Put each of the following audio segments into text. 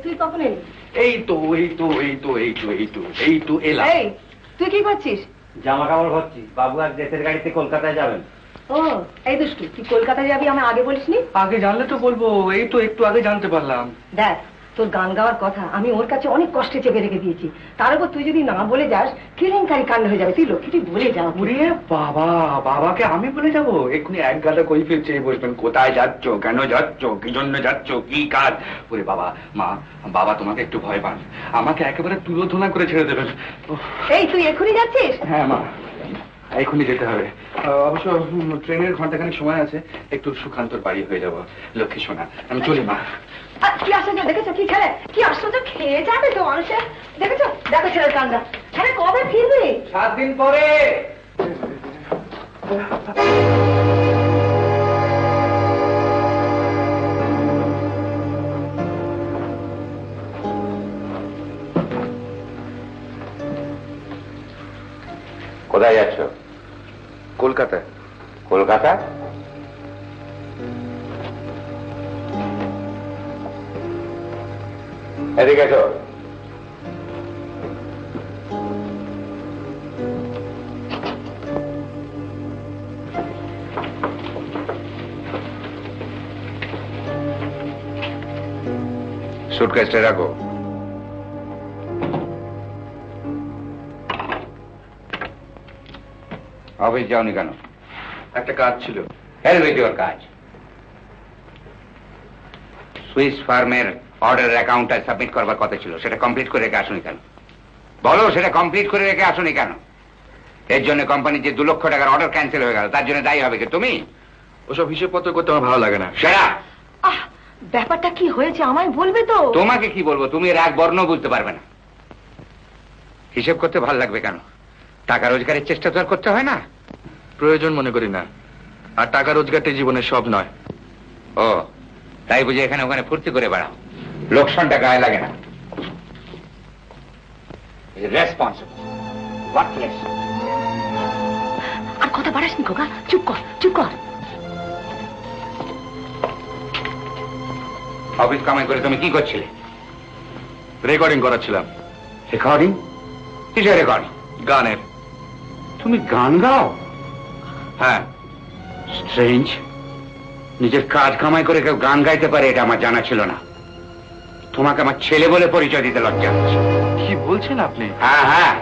তুই কখন এলি? এলাম। তুই কি করছিস? জামা কাপড় ভরছি। বাবু আর দেশের গাড়িতে কলকাতায় যাবেন। ও এই দুষ্টু, তুই কলকাতায় যাবি আমি আগে বলিসনি? আগে জানলে তো বলবো, এই তো একটু আগে জানতে পারলাম। দেখ, তোর গান গাওয়ার কথা আমি ওর কাছে অনেক কষ্টে চেপে রেখে দিয়েছি। তার উপর তুই যদি না বলে যাস কেলেঙ্কারি কাণ্ড হয়ে যাবে। তুই লক্ষ্মীটি বলে যা। বাবা, বাবাকে আমি বলে যাবো? এক্ষুনি এক গাদা কই ফিরছে বসবেন, কোথায় যাচ্ছ, কেন যাচ্ছ, কি জন্য যাচ্ছ, কি কাজ? ওরে বাবা, মা, বাবা তোমাকে একটু ভয় পান, আমাকে একেবারে তুলোধনা করে ছেড়ে দেবেন। এই তুই এক্ষুনি যাচ্ছিস? হ্যাঁ মা, এখনই যেতে হবে। অবশ্য ট্রেনের ঘন্টাখানিক সময় আছে, একটু সুখান্তর বাড়ি হয়ে যাবো। লক্ষ্মী সোনা, আমি চলি মা। কি আশ্চর্য, দেখেছো কি খেলে, কি আশ্চর্য, খেয়ে যাবে তো মানুষের। দেখেছো, দেখো ছেলের কান্না। হ্যাঁ, কবে ফিরবি? 7 দিন পরে। কোথায় যাচ্ছ? কলকাতায়। কলকাতা? এদিকে এসো। সুটকেসটা রাখো। অফিস যাওনি কেন? একটা কাজ ছিল। হেলমেটিওর কাজ। সুইস ফার্মের অর্ডার অ্যাকাউন্টটা সাবমিট করবার কথা ছিল, সেটা কমপ্লিট করে রেখে আসুনি কেন? বলো, সেটা কমপ্লিট করে রেখে আসুনি কেন? এর জন্য কোম্পানির যে 2 লক্ষ টাকার অর্ডার ক্যান্সেল হয়ে গেল, তার জন্য দায়ী হবে কি তুমি? ওসব হিসেবপত্র করতে আমার ভালো লাগে না। সেরা ব্যাপারটা কি হয়েছে আমায় বলবে তো? তোমাকে কি বলবো, তুমি এর এক বর্ণ বুঝতে পারবে না। হিসেব করতে ভালো লাগবে কেন? টাকা রোজগারের চেষ্টা তো আর করতে হয় না। প্রয়োজন মনে করি না, আর টাকা রোজগারটি জীবনের সব নয়। ও তাই বুঝে এখানে ওখানে ফুর্তি করে বেড়াও, লোকসানটা গায়ে লাগে না। Responsible workless. আর কথা বাড়াসনি খোকা, চুপ কর, চুপ কর। অফিস কামাই করে তুমি কি করছিলে? রেকর্ডিং করাচ্ছিলাম। রেকর্ডিং? কিসের রেকর্ডিং? গানের। তুমি গান গাও? হ্যাঁ। স্ট্রেঞ্জ, নিজের কাজ কামাই করে কেউ গান গাইতে পারে এটা আমার জানা ছিল না। তোমাকে আমার ছেলে বলে পরিচয় দিতে লজ্জা হচ্ছে। কি বলছেন আপনি? হ্যাঁ হ্যাঁ,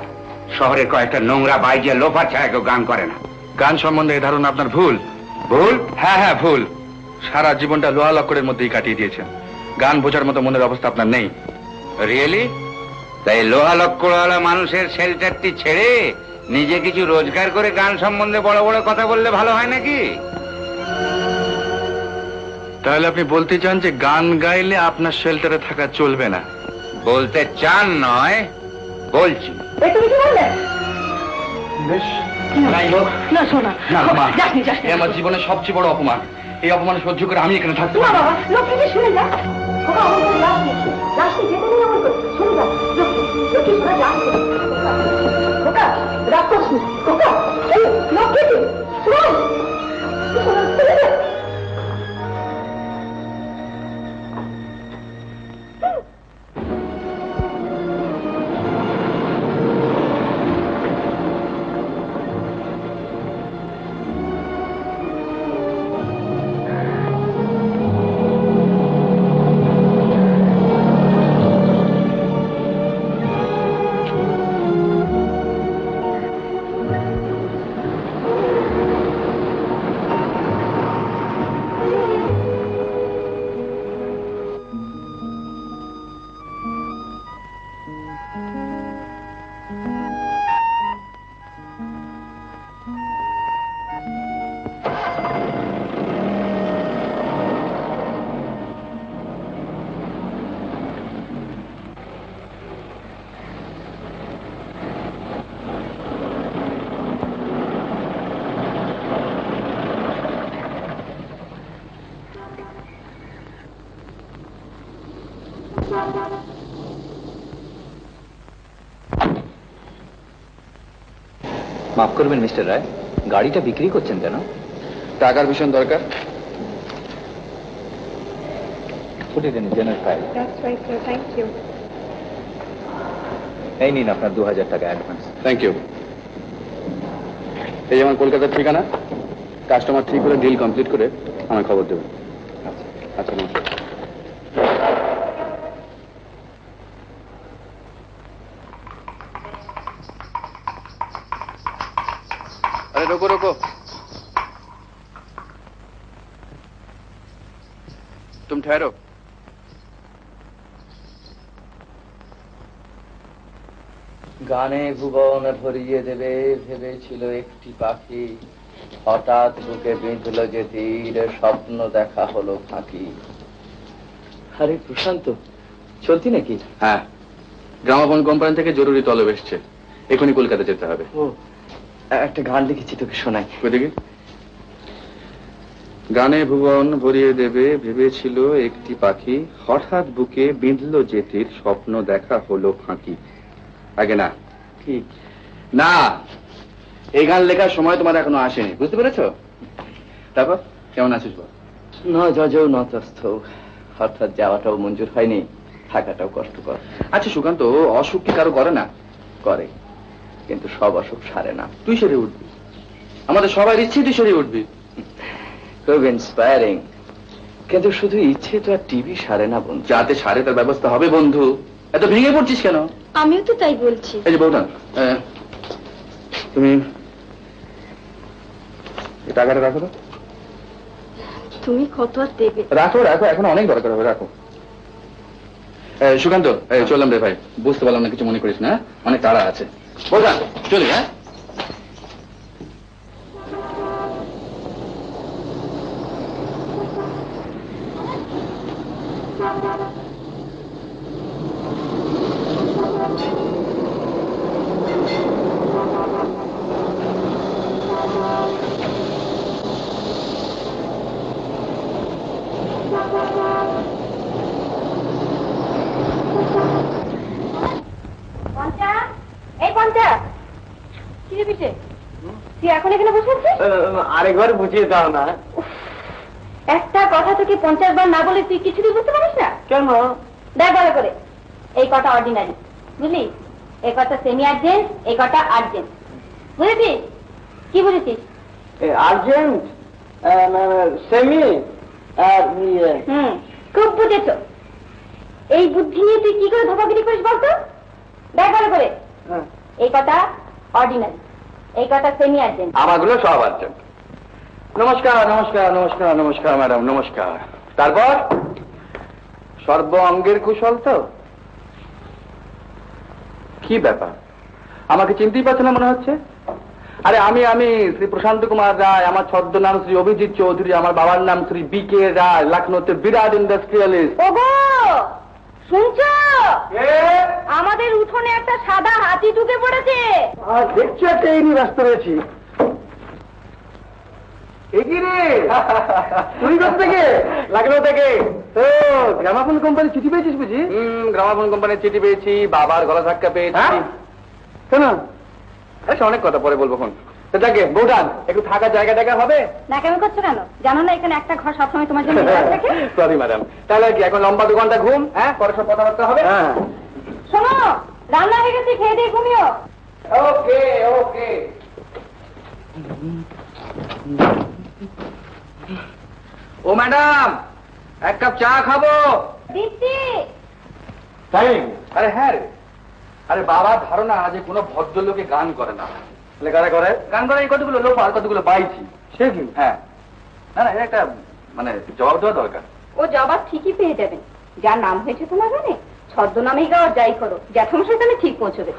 শহরের কয়েকটা নোংরা বাইজিয়া লোফার ছাড়া কেউ গান করে না। গান সম্বন্ধে এই ধারণা আপনার ভুল। ভুল? হ্যাঁ হ্যাঁ ভুল। সারা জীবনটা লোহা লক্করের মধ্যেই কাটিয়ে দিয়েছেন, গান বোঝার মতো মনের অবস্থা আপনার নেই। রিয়েলি? তাই লোহা লক্করওয়ালা মানুষের শেল্টারটি ছেড়ে নিজে কিছু রোজগার করে গান সম্বন্ধে বড় বড় কথা বললে ভালো হয় নাকি? তাহলে আপনি বলতে চান যে গান গাইলে আপনার শেল্টারে থাকা চলবে না? বলতে চান নয়, বলছি। তুমি কি বললে? বেশ, না শোনা, যাসনি যাসনি। আমার জীবনের সবচেয়ে বড় অপমান। এই অপমান সহ্য করে আমি এখানে থাকতে পারি না। বাবা, লক্ষ্মীকে শুনে যা। খোকা আমার কাছে যাসনি, যাসনি, যেতে নেই আমার করে। শুনে যা, লক্ষ্মী, লক্ষ্মী শোনা যাসনি। খোকা, রাগ করছিস? খোকা, লক্ষ্মী কি? শোন, শুনে যা। মাফ করবেন মিস্টার রায়, গাড়িটা বিক্রি করছেন কেন? টাকার ভীষণ দরকার। It in general file. That's right, sir. Thank you. এই নিন আপনার 2000 টাকা অ্যাডভান্স। Thank you. এই আমার কলকাতার ঠিকানা, কাস্টমার ঠিক করে ডিল কমপ্লিট করে আমায় খবর দেবেন। আচ্ছা নমস্কার। अरे रोको रोको, तुम ठहरो। গানে ভুবন ভরিয়ে দেবে ভেবেছিল একটি পাখি, হঠাৎ বুকে বিঁধল যে তীর, স্বপ্ন দেখা হলো ফাঁকি। আরে প্রশান্ত, চলতি নাকি? হ্যাঁ, গ্রামাফোন কোম্পানি থেকে জরুরি তলব এসছে, এখনই কলকাতা যেতে হবে। ও, একটা গান লিখেছি, তোকে শোনাই। কই দেখি। গানে ভুবন ভরিয়ে দেবে ভেবেছিল একটি পাখি, হঠাৎ বুকে বিঁধল যে তীর, স্বপ্ন দেখা হলো ফাঁকি। আগে না, কি? না, এই গান লেখার সময় তোমার এখনো আসেনি, বুঝতে পেরেছো? তারপর কেমন আছিস বল? না যজও ন তস্থ, অর্থাৎ যাওয়াটাও মঞ্জুর হয়নি, থাকাটাও কষ্টকর। আচ্ছা সুকান্ত, অসুখ কি কারো করে না? করে, কিন্তু সব অসুখ সারে না। তুই সেরে উঠবি, আমাদের সবার ইচ্ছে তুই সেরে উঠবি। খুব ইন্সপায়ারিং, কিন্তু শুধু ইচ্ছে তো আর টিভি সারে না বন্ধু। যাতে সারে তার ব্যবস্থা হবে বন্ধু। এত ভেঙে পড়ছিস কেন? আমিও তো তাই বলছি। এই যে বউটা, তুমি এই টাকাটা রাখো তো। তুমি কত আর দেবে? রাখো রাখো, এখন অনেক দরকার হবে, রাখো। সুকান্ত, চললাম রে ভাই, বুঝতে পারলাম না, কিছু মনে করিস না, অনেক তাড়া আছে। বউটা চলি। হ্যাঁ, এখন এখানে বসে আছিস? আরেকবার বুঝিয়ে দাও না। একটা কথা তোকে 50 বার না বলে তুই কিছুই বুঝতে পারিস না? কেন? দেখ ভালো করে, এই কটা অর্ডিনারি, বুঝলি? এই কটা সেমি আর্জেন্ট, এই কটা আর্জেন্ট, বুঝেছিস? কি বুঝেছিস? আর্জেন্ট, সেমি, আর খুব বুঝেছ। এই বুদ্ধি নিয়ে তুই কি করে ধোপাগিরি করিস বলতো? দেখ ভালো করে, এই কটা অর্ডিনারি, এই কটা সেমি আর্জেন্ট। আমারগুলো সব আর্জেন্ট। নমস্কার নমস্কার নমস্কার নমস্কার ম্যাডাম, নমস্কার। তারপর সর্ব অঙ্গের কুশল তো? কি ব্যাপার, আমাকে চিনতেই পারছে না মনে হচ্ছে? আরে আমি শ্রী প্রশান্ত কুমার রায়, আমার ছদ্মনাম শ্রী অভিজিৎ চৌধুরী, আমার বাবার নাম শ্রী বি.কে. রায়, লখনৌতে বিরাট ইন্ডাস্ট্রিয়ালিস্ট। ওগো শুনছো? আমাদের উঠোনে একটা সাদা হাতি ঢুকে পড়েছে। দেখছো একটা এই নিয়ে ব্যস্ত রয়েছি। তুই কোথা থেকে? লখনৌ থেকে। তো গ্রামাফোন কোম্পানি চিঠি পেয়েছিস বুঝি? গ্রামাফোন কোম্পানির চিঠি পেয়েছি, বাবার গলা ধাক্কা পেয়েছি। কেন? আচ্ছা অনেক কথা, পরে বলবো ফোন। যাকে বউটান, একটু থাকার জায়গা দেখা হবে? না কেমন করছো কেন? জানো না এখানে একটা ঘর সবসময় তোমার জন্য খোলা থাকে? সরি ম্যাডাম, তাহলে কি এখন লম্বা 2 ঘন্টা ঘুম? হ্যাঁ, পরে সব কথাবার্তা হবে। হ্যাঁ, শোনো, রান্না হয়ে গেছে, খেয়ে দিয়ে ঘুমিও। ওকে ওকে। ও ম্যাডাম, 1 কাপ চা খাবো। দিচ্ছি। তাই? আরে হ্যাঁ রে, আরে বাবার ধারণা যে কোনো ভদ্রলোকে গান করে না। তাহলে কারা করে? গান করে এই কতগুলো লোক আর কতগুলো বাইছি। সে কি? হ্যাঁ, না না, এটা একটা মানে জবাব দেওয়া দরকার। ও জবাব ঠিকই পেয়ে যাবেন। যার নাম হয়েছে তোমার জানে, ছদ্মনামেই গাও, যাই করো, জ্যাঠামশাই তাহলে ঠিক পৌঁছবে।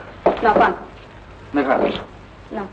না পান দেখা না।